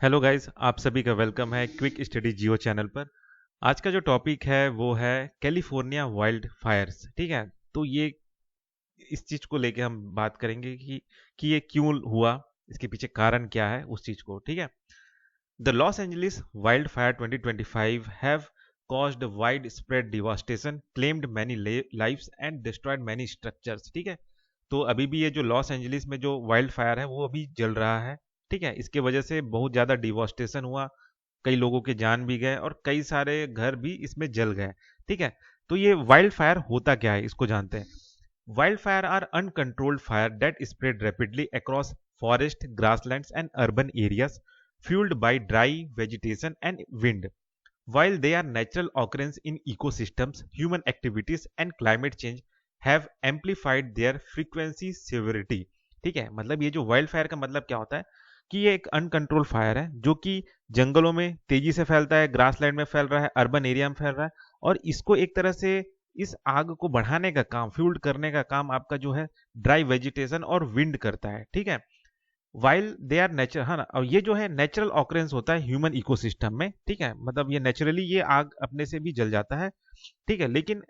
Hello guys, आप सभी का वेलकम है क्विक स्टडी जियो चैनल पर। आज का जो टॉपिक है वो है कैलिफोर्निया वाइल्ड फायर्स। ठीक है, तो ये इस चीज को लेके हम बात करेंगे कि ये क्यों हुआ, इसके पीछे कारण क्या है उस चीज को। ठीक है, the Los Angeles wild fire 2025 have caused widespread devastation, claimed many lives and destroyed many structures। ठीक है, तो अभी भी ये जो लॉस एंजलिस में जो वाइल्ड फायर है वो अभी जल रहा है। ठीक है, इसके वजह से बहुत ज़्यादा डिवॉस्टेशन हुआ, कई लोगों के जान भी गए और कई सारे घर भी इसमें जल गए। ठीक है, तो ये वाइल्ड फायर होता क्या है इसको जानते हैं। Wild fire are uncontrolled fire that spread rapidly across forest, grasslands and urban areas, fueled by dry vegetation and wind. While they are natural occurrence in ecosystems, human activities and climate change have amplified their frequency severity। ठीक है, मतलब ये जो wild fire का मतलब क्या होता है कि ये एक अनकंट्रोल फायर है जो कि जंगलों में तेजी से फैलता है, ग्रासलैंड में फैल रहा है, अर्बन एरिया में फैल रहा है, और इसको एक तरह से इस आग को बढ़ाने का काम, फ्यूल्ड करने का काम आपका जो है ड्राई वेजिटेशन और विंड करता है। ठीक है, वाइल दे आर नेचर, हाँ ना, और ये जो है नेचुरल ऑकरेंस होता है ह्यूमन इकोसिस्टम में। ठीक है, मतलब ये नेचुरली ये आग अपने से भी जल जाता है। ठीक है, लेकिन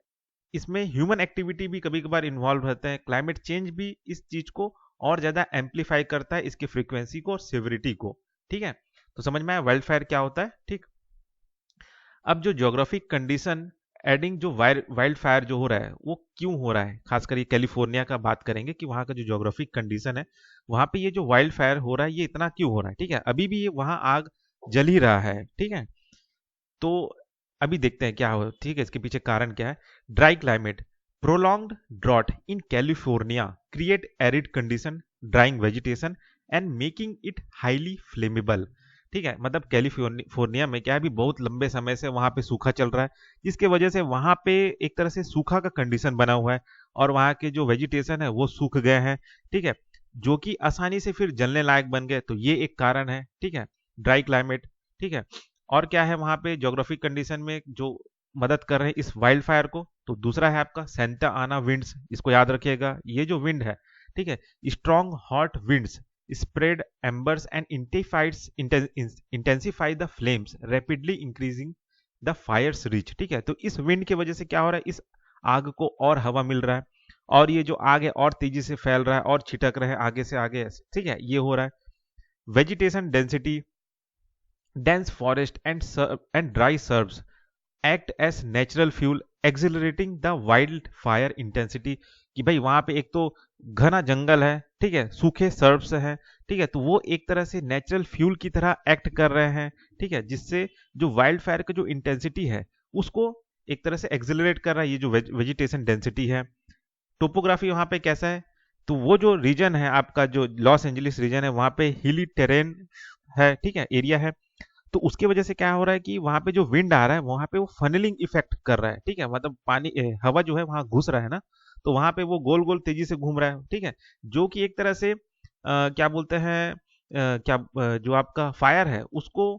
इसमें ह्यूमन एक्टिविटी भी कभी कभार इन्वॉल्व रहते हैं, क्लाइमेट चेंज भी इस चीज को और ज्यादा एम्पलीफाई करता है, इसकी फ्रीक्वेंसी को और सिविरिटी को। ठीक है, तो समझ में आया वाइल्ड फायर क्या होता है। ठीक, अब जो ज्योग्राफिक कंडीशन एडिंग जो वाइल्ड फायर जो हो रहा है वो क्यों हो रहा है, खासकर ये कैलिफोर्निया का बात करेंगे कि वहाँ का जो ज्योग्राफिक कंडीशन है वहाँ पे ये जो वाइल्ड फायर हो रहा है ये इतना क्यों हो रहा है। ठीक है, अभी भी ये वहाँ आग जल ही रहा है। ठीक है, तो अभी देखते हैं क्या हो। ठीक है, इसके पीछे कारण क्या है। Dry climate, prolonged drought in California create arid condition, drying vegetation and making it highly flammable. ठीक है, मतलब कैलिफोर्निया में क्या है, अभी बहुत लंबे समय से वहां पे सूखा चल रहा है, जिसके वजह से वहां पे एक तरह से सूखा का कंडीशन बना हुआ है और वहां के जो वेजिटेशन है वो सूख गए हैं। ठीक है, जो कि आसानी से फिर जलने लायक बन गए, तो ये एक कारण है। ठीक है, ड्राई क्लाइमेट। ठीक है, और क्या है वहां पे ज्योग्राफिक कंडीशन में जो मदद कर रहे हैं इस वाइल्ड फायर को, तो दूसरा है आपका सेंटा आना विंड्स। इसको याद रखिएगा, ये जो विंड है, ठीक है, strong hot winds spread embers and intensify the flames, rapidly increasing the fire's reach। ठीक है, तो इस विंड की वजह से क्या हो रहा है, इस आग को और हवा मिल रहा है और ये जो आग है और तेजी से फैल रहा है और छिटक रहे हैं आगे से आगे। ठीक है, ये हो रहा है। Vegetation density, dense forest and dry serbs act as natural fuel, accelerating the wild fire intensity. कि भाई वहां पे एक तो घना जंगल है, ठीक है, सूखे सर्ब्स है, ठीक है, तो वो एक तरह से नेचुरल फ्यूल की तरह एक्ट कर रहे हैं। ठीक है, जिससे जो वाइल्ड फायर का जो इंटेंसिटी है उसको एक तरह से एक्सिलरेट कर रहा है, ये जो वेजिटेशन डेंसिटी है। टोपोग्राफी वहां पे कैसा है, तो वो जो रीजन है आपका, जो लॉस एंजलिस रीजन है, वहां पे हिली टेरेन है, ठीक है, एरिया है। तो उसकी वजह से क्या हो रहा है कि वहां पे जो विंड आ रहा है वहां पे वो फनलिंग इफेक्ट कर रहा है। ठीक है, मतलब पानी हवा जो है वहां घुस रहा है ना, तो वहां पे वो गोल गोल तेजी से घूम रहा है। ठीक है, जो कि एक तरह से क्या बोलते हैं, जो आपका फायर है उसको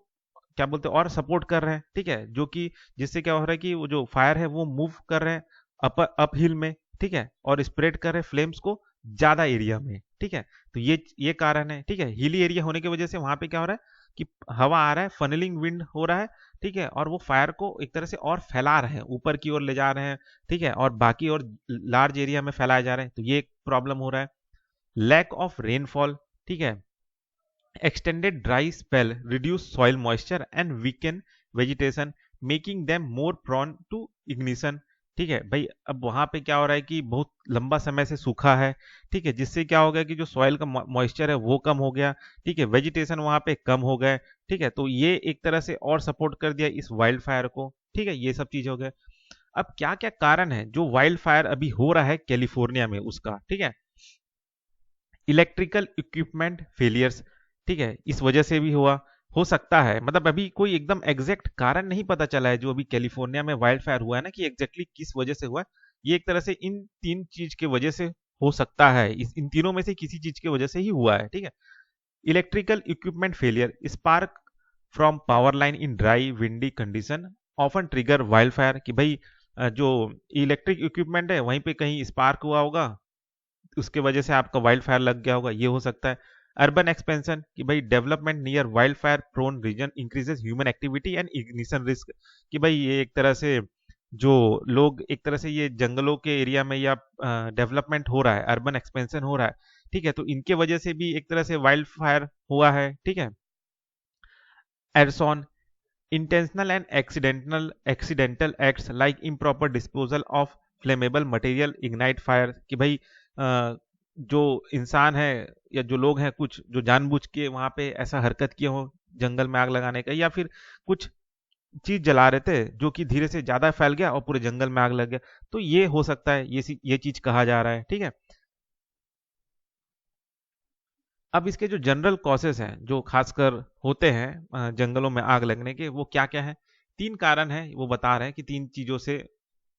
क्या बोलते हैं और सपोर्ट कर रहे हैं। ठीक है, जो कि जिससे क्या हो रहा है कि वो जो फायर है वो मूव कर रहे हैं अप हिल में। ठीक है, और स्प्रेड कर रहे हैं फ्लेम्स को ज्यादा एरिया में। ठीक है, तो ये कारण है। ठीक है, हिली एरिया होने की वजह से वहां पे क्या हो रहा है कि हवा आ रहा है, फनलिंग विंड हो रहा है। ठीक है, और वो फायर को एक तरह से और फैला रहे हैं, ऊपर की ओर ले जा रहे हैं। ठीक है, और बाकी और लार्ज एरिया में फैलाए जा रहे हैं, तो ये एक प्रॉब्लम हो रहा है। लैक ऑफ रेनफॉल, ठीक है, extended dry spell reduce soil moisture and weaken vegetation, making them more prone to ignition। ठीक है भाई, अब वहां पे क्या हो रहा है कि बहुत लंबा समय से सूखा है। ठीक है, जिससे क्या हो गया कि जो सॉइल का मॉइस्चर है वो कम हो गया। ठीक है, वेजिटेशन वहां पे कम हो गए। ठीक है, तो ये एक तरह से और सपोर्ट कर दिया इस वाइल्ड फायर को। ठीक है, ये सब चीज हो गए। अब क्या क्या कारण है जो वाइल्ड फायर अभी हो रहा है कैलिफोर्निया में उसका। ठीक है, इलेक्ट्रिकल इक्विपमेंट फेलियर्स, ठीक है, इस वजह से भी हुआ हो सकता है। मतलब अभी कोई एकदम एग्जैक्ट कारण नहीं पता चला है जो अभी कैलिफोर्निया में वाइल्ड फायर हुआ है ना, कि एग्जैक्टली किस वजह से हुआ है। ये एक तरह से इन तीन चीज के वजह से हो सकता है, इन तीनों में से किसी चीज की वजह से ही हुआ है। ठीक है, electrical equipment failure, spark from power line in dry windy condition often trigger wild fire. कि भाई जो इलेक्ट्रिक इक्विपमेंट है वहीं पे कहीं स्पार्क हुआ होगा, उसके वजह से आपका वाइल्ड फायर लग गया होगा, ये हो सकता है। अर्बन एक्सपेंशन कि भाई development near wild fire prone region increases human activity and ignition risk कि भाई ये एक तरह से जो लोग एक तरह से ये जंगलों के एरिया में या डेवलपमेंट हो रहा है, अर्बन एक्सपेंशन हो रहा है, ठीक है, तो इनके वजह से भी एक तरह से वाइल्ड फायर हुआ है, ठीक है। एरसॉन intentional and accidental acts like improper disposal of flammable material ignite fire कि भाई जो इंसान है या जो लोग हैं कुछ जो जानबूझ के वहां पे ऐसा हरकत किए हो जंगल में आग लगाने का, या फिर कुछ चीज जला रहे थे जो कि धीरे से ज्यादा फैल गया और पूरे जंगल में आग लग गया, तो ये हो सकता है, ये चीज कहा जा रहा है, ठीक है। अब इसके जो जनरल कॉसेस हैं जो खासकर होते हैं जंगलों में आग लगने के, वो क्या क्या है? तीन कारण है, वो बता रहे हैं कि तीन चीजों से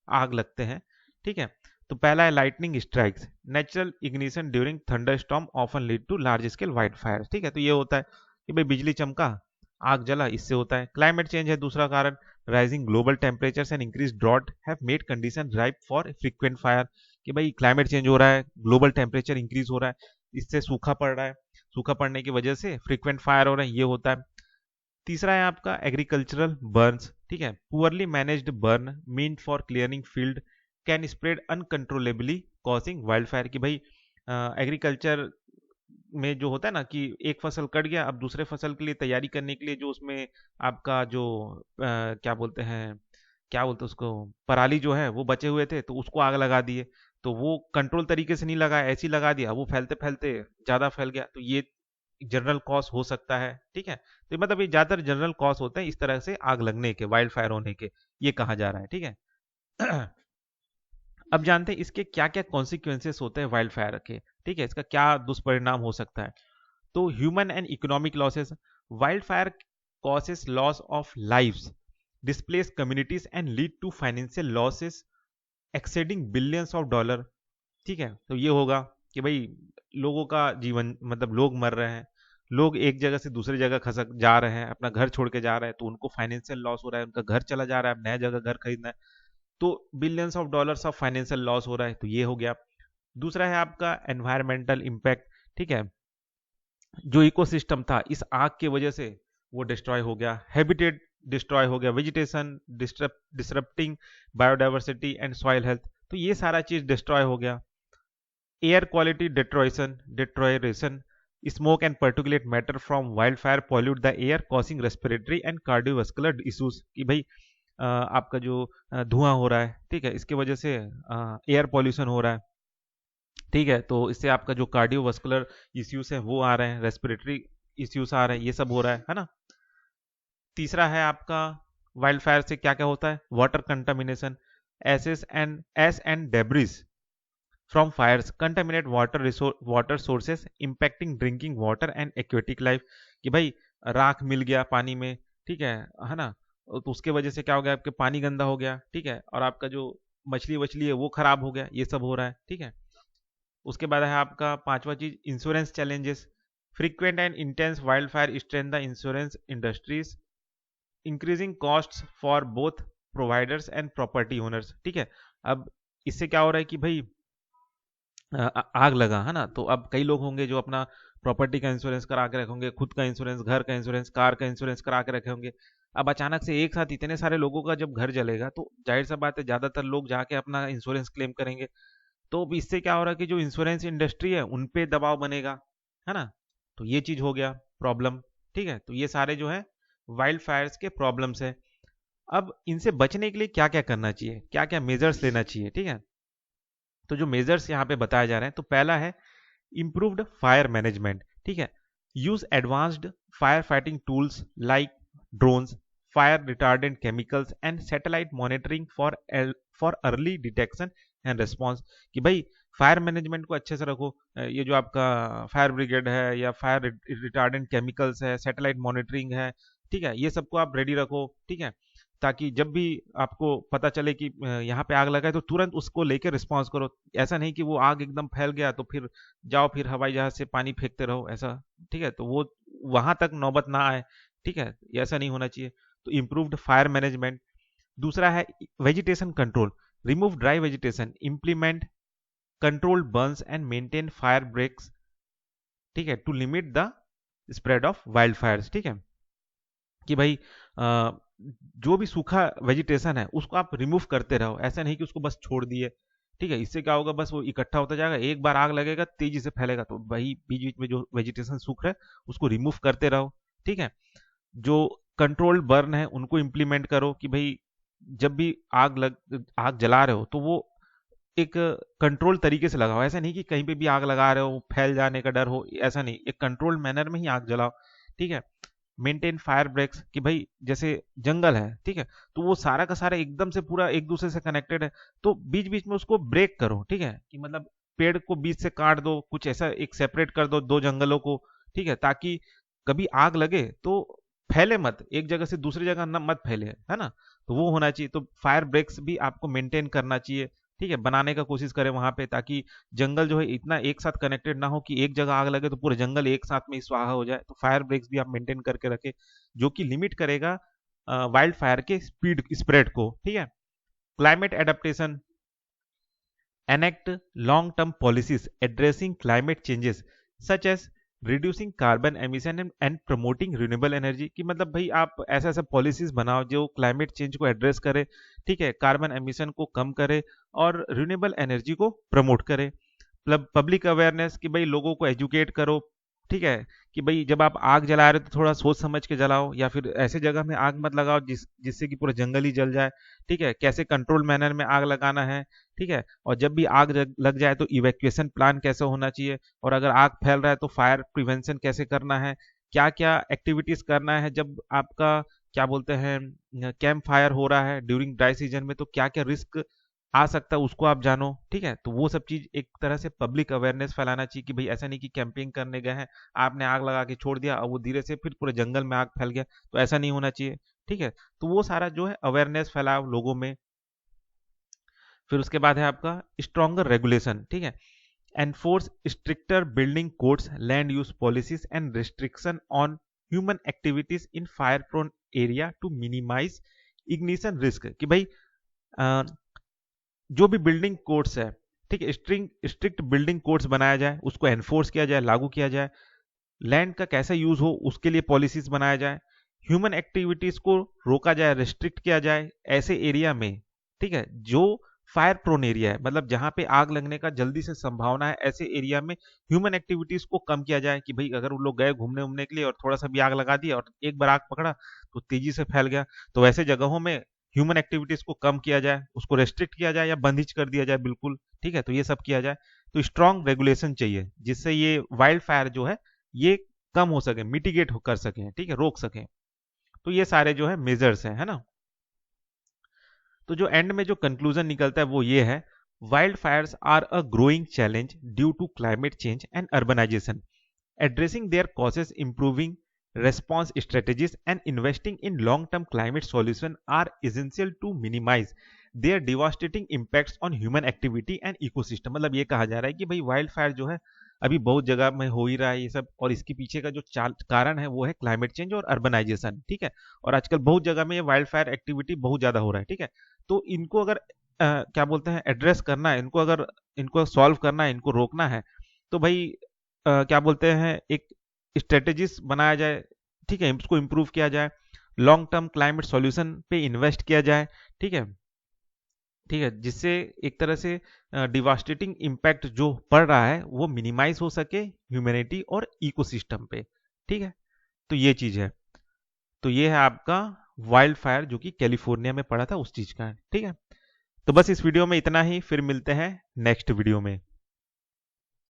आग लगते हैं, ठीक है। तो पहला है lightning strikes, natural ignition during thunderstorm often lead to large scale wild fire, ठीक है। तो ये होता है कि भाई बिजली चमका, आग जला, इससे होता है। क्लाइमेट चेंज है दूसरा कारण, rising global temperatures and increase drought have made condition ripe for frequent fire कि भाई क्लाइमेट चेंज हो रहा है, ग्लोबल टेम्परेचर इंक्रीज हो रहा है, इससे सूखा पड़ रहा है, सूखा पड़ने की वजह से फ्रीक्वेंट फायर हो रहे हैं, ये होता है। तीसरा है आपका एग्रीकल्चरल बर्न्स, ठीक है, poorly managed burn meant for clearing field can spread uncontrollably causing wild fire कि भाई एग्रीकल्चर में जो होता है ना कि एक फसल कट गया, अब दूसरे फसल के लिए तैयारी करने के लिए जो उसमें आपका जो क्या बोलते हैं उसको, पराली जो है वो बचे हुए थे तो उसको आग लगा दिए, तो वो कंट्रोल तरीके से नहीं लगा, ऐसे ही लगा दिया, वो फैलते फैलते ज्यादा फैल गया, तो ये जनरल कॉज हो सकता है, ठीक है। तो मतलब ये ज्यादातर जनरल कॉज होते हैं इस तरह से आग लगने के, वाइल्ड फायर होने के, ये कहा जा रहा है, ठीक है। अब जानते हैं इसके क्या क्या कॉन्सिक्वेंसेस होते हैं वाइल्ड फायर के, ठीक है, इसका क्या दुष्परिणाम हो सकता है। तो human and economic losses, wild fire causes loss of lives, displace communities and lead to financial losses exceeding billions of dollar, ठीक है। तो ये होगा कि भाई लोगों का जीवन, मतलब लोग मर रहे हैं, लोग एक जगह से दूसरी जगह खसक जा रहे हैं, अपना घर छोड़ के जा रहे हैं, तो उनको फाइनेंशियल लॉस हो रहा है, उनका घर चला जा रहा है, अब नया जगह घर खरीदना है, तो billions of dollars of financial loss हो रहा है, तो ये हो गया। दूसरा है आपका एनवायरमेंटल इम्पैक्ट, ठीक है, जो इकोसिस्टम था इस आग की वजह से वो डिस्ट्रॉय हो गया, हैबिटेट डिस्ट्रॉय हो गया, vegetation disrupting biodiversity and soil health, तो ये सारा चीज डिस्ट्रॉय हो गया। Air quality deterioration, smoke and particulate matter from wildfire pollute the air causing respiratory and cardiovascular issues कि भाई आपका जो धुआं हो रहा है, ठीक है, इसके वजह से एयर पॉल्यूशन हो रहा है, ठीक है, तो इससे आपका जो कार्डियोवास्कुलर इश्यूज है वो आ रहे हैं, रेस्पिरेटरी इश्यूज आ रहे हैं, ये सब हो रहा है ना। तीसरा है आपका वाइल्ड फायर से क्या क्या होता है, water contamination, S and debris from fires contaminate water sources impacting drinking water and aquatic life कि भाई राख मिल गया पानी में, ठीक है ना, तो उसके वजह से क्या हो गया, आपके पानी गंदा हो गया, ठीक है, और आपका जो मछली वछली है वो खराब हो गया, ये सब हो रहा है, ठीक है। उसके बाद है आपका पांचवा चीज insurance challenges, frequent and intense wild fire strain the insurance industries increasing costs for both providers and property owners, ठीक है। अब इससे क्या हो रहा है कि भाई आग लगा है ना, तो अब कई लोग होंगे जो अपना प्रॉपर्टी का इंश्योरेंस करा के रखे होंगे, खुद का इंश्योरेंस, घर का इंश्योरेंस, कार का इंश्योरेंस करा के रखे होंगे। अब अचानक से एक साथ इतने सारे लोगों का जब घर जलेगा तो जाहिर सा बात है ज्यादातर लोग जाके अपना इंश्योरेंस क्लेम करेंगे, तो अब इससे क्या हो रहा है कि जो इंश्योरेंस इंडस्ट्री है उन पे दबाव बनेगा, है ना, तो ये चीज हो गया प्रॉब्लम, ठीक है। तो ये सारे जो है वाइल्ड फायर्स के प्रॉब्लम्स है। अब इनसे बचने के लिए क्या क्या करना चाहिए, क्या क्या मेजर्स लेना चाहिए, ठीक है। तो जो मेजर्स यहाँ पे बताए जा रहे हैं, तो पहला है इंप्रूव्ड फायर मैनेजमेंट, ठीक है, use advanced fire fighting tools like drones, fire retardant chemicals and satellite monitoring for early detection and response कि भाई फायर मैनेजमेंट को अच्छे से रखो, ये जो आपका फायर ब्रिगेड है या फायर रिटार्डेंट केमिकल्स है, सैटेलाइट मॉनिटरिंग है, ठीक है, ये सबको आप रेडी रखो, ठीक है, ताकि जब भी आपको पता चले कि यहाँ पे आग लगा है तो तुरंत उसको लेके रिस्पॉन्स करो। ऐसा नहीं कि वो आग एकदम फैल गया तो फिर जाओ फिर हवाई जहाज से पानी फेंकते रहो, ऐसा, ठीक है, तो वो वहां तक नौबत ना आए, ठीक है, ऐसा नहीं होना चाहिए। तो इम्प्रूव्ड फायर मैनेजमेंट। दूसरा है vegetation control, remove dry vegetation, implement controlled burns and maintain fire breaks ठीक है, to limit the spread of wild fires. ठीक है, कि भाई जो भी सूखा वेजिटेशन है उसको आप रिमूव करते रहो, ऐसा नहीं कि उसको बस छोड़ दिए। ठीक है, इससे क्या होगा, बस वो इकट्ठा होता जाएगा, एक बार आग लगेगा तेजी से फैलेगा, तो वही बीच बीच में जो वेजिटेशन सूख रहा है उसको रिमूव करते रहो। ठीक है, जो कंट्रोल्ड बर्न है उनको इम्प्लीमेंट करो, कि भाई जब भी आग जला रहे हो तो वो एक कंट्रोल तरीके से लगाओ, ऐसा नहीं कि कहीं पे भी आग लगा रहे हो फैल जाने का डर हो, ऐसा नहीं, एक कंट्रोल्ड मैनर में ही आग जलाओ। ठीक है, मेंटेन फायर ब्रेक्स, कि भाई जैसे जंगल है, ठीक है, तो वो सारा का सारा एकदम से पूरा एक दूसरे से कनेक्टेड है, तो बीच बीच में उसको ब्रेक करो। ठीक है, कि मतलब पेड़ को बीच से काट दो, कुछ ऐसा एक सेपरेट कर दो दो जंगलों को। ठीक है, ताकि कभी आग लगे तो फैले मत, एक जगह से दूसरी जगह न मत फैले, है ना। तो वो होना चाहिए, तो फायर ब्रेक्स भी आपको मेंटेन करना चाहिए। ठीक है, बनाने का कोशिश करें वहां पे, ताकि जंगल जो है इतना एक साथ कनेक्टेड ना हो कि एक जगह आग लगे तो पूरे जंगल एक साथ में ही स्वाहा हो जाए। तो फायर ब्रेक्स भी आप मेंटेन करके रखें, जो कि लिमिट करेगा वाइल्ड फायर के स्प्रेड को। ठीक है, climate adaptation, enact long-term policies addressing climate changes such as reducing carbon emission and promoting renewable energy, कि मतलब भाई आप ऐसा ऐसा पॉलिसीज बनाओ जो क्लाइमेट चेंज को एड्रेस करे, ठीक है, कार्बन एमिशन को कम करे और रिन्यूएबल एनर्जी को प्रमोट करे। पब्लिक अवेयरनेस, कि भाई लोगों को एजुकेट करो। ठीक है, कि भाई जब आप आग जला रहे हो तो थोड़ा सोच समझ के जलाओ, या फिर ऐसे जगह में आग मत लगाओ जिससे कि पूरा जंगल ही जल जाए। ठीक है, कैसे कंट्रोल मैनर में आग लगाना है। ठीक है, और जब भी आग लग जाए तो इवैक्यूएशन प्लान कैसे होना चाहिए, और अगर आग फैल रहा है तो फायर प्रिवेंशन कैसे करना है, क्या क्या एक्टिविटीज करना है जब आपका क्या बोलते हैं कैंप फायर हो रहा है ड्यूरिंग ड्राई सीजन में, तो क्या क्या रिस्क आ सकता है उसको आप जानो। ठीक है, तो वो सब चीज एक तरह से पब्लिक अवेयरनेस फैलाना चाहिए, कि भाई ऐसा नहीं कि कैंपिंग करने गए हैं, आपने आग लगा के छोड़ दिया और वो धीरे से फिर पूरे जंगल में आग फैल गया, तो ऐसा नहीं होना चाहिए। ठीक है, तो वो सारा जो है अवेयरनेस फैलाओ लोगों में। फिर उसके बाद है आपका स्ट्रॉन्गर रेगुलेशन। ठीक है, enforce stricter building codes, land use policies and restriction on human activities in fire prone area to minimize ignition risk, कि भाई जो भी बिल्डिंग कोड्स है, ठीक है, स्ट्रिक्ट बिल्डिंग कोड्स बनाया जाए, उसको एनफोर्स किया जाए, लागू किया जाए। लैंड का कैसा यूज हो उसके लिए पॉलिसीज बनाया जाए। ह्यूमन एक्टिविटीज को रोका जाए, रिस्ट्रिक्ट किया जाए ऐसे एरिया में। ठीक है, जो फायर प्रोन एरिया है, मतलब जहां पे आग लगने का जल्दी से संभावना है, ऐसे एरिया में ह्यूमन एक्टिविटीज को कम किया जाए, कि भाई अगर उन लोग गए घूमने उमने के लिए और थोड़ा सा भी आग लगा दिया और एक बार आग पकड़ा तो तेजी से फैल गया, तो ऐसे जगहों में ह्यूमन एक्टिविटीज को कम किया जाए, उसको रेस्ट्रिक्ट किया जाए या बंदिश कर दिया जाए बिल्कुल। ठीक है, तो ये सब किया जाए। तो स्ट्रॉन्ग रेगुलेशन चाहिए जिससे ये वाइल्ड फायर जो है ये कम हो सके, मिटिगेट कर सकें, ठीक है, रोक सकें। तो ये सारे जो है मेजर्स हैं, है ना। तो जो एंड में जो कंक्लूजन निकलता है वो ये है, wild fires are a growing challenge due to climate change and urbanization. Addressing their causes, improving response strategies, and investing in long-term climate solutions are essential to minimize their devastating impacts on human activity and ecosystem। मतलब ये कहा जा रहा है कि भाई wild fire जो है अभी बहुत जगह में हो ही रहा है ये सब, और इसके पीछे का जो कारण है वो है क्लाइमेट चेंज और अर्बनाइजेशन। ठीक है, और आजकल बहुत जगह में ये वाइल्ड फायर एक्टिविटी बहुत ज्यादा हो रहा है। ठीक है, तो इनको अगर क्या बोलते हैं एड्रेस करना है, इनको अगर इनको सॉल्व करना है, इनको रोकना है, तो भाई क्या बोलते हैं एक स्ट्रेटेजीज बनाया जाए। ठीक है, इसको इम्प्रूव किया जाए, लॉन्ग टर्म क्लाइमेट सॉल्यूशन पे इन्वेस्ट किया जाए। ठीक है, ठीक है, जिससे एक तरह से डिवास्टेटिंग इम्पैक्ट जो पड़ रहा है वो मिनिमाइज हो सके ह्यूमैनिटी और इकोसिस्टम पे। ठीक है, तो ये चीज है। तो ये है आपका वाइल्ड फायर जो कि कैलिफोर्निया में पड़ा था उस चीज का। ठीक है, तो बस इस वीडियो में इतना ही, फिर मिलते हैं नेक्स्ट वीडियो में।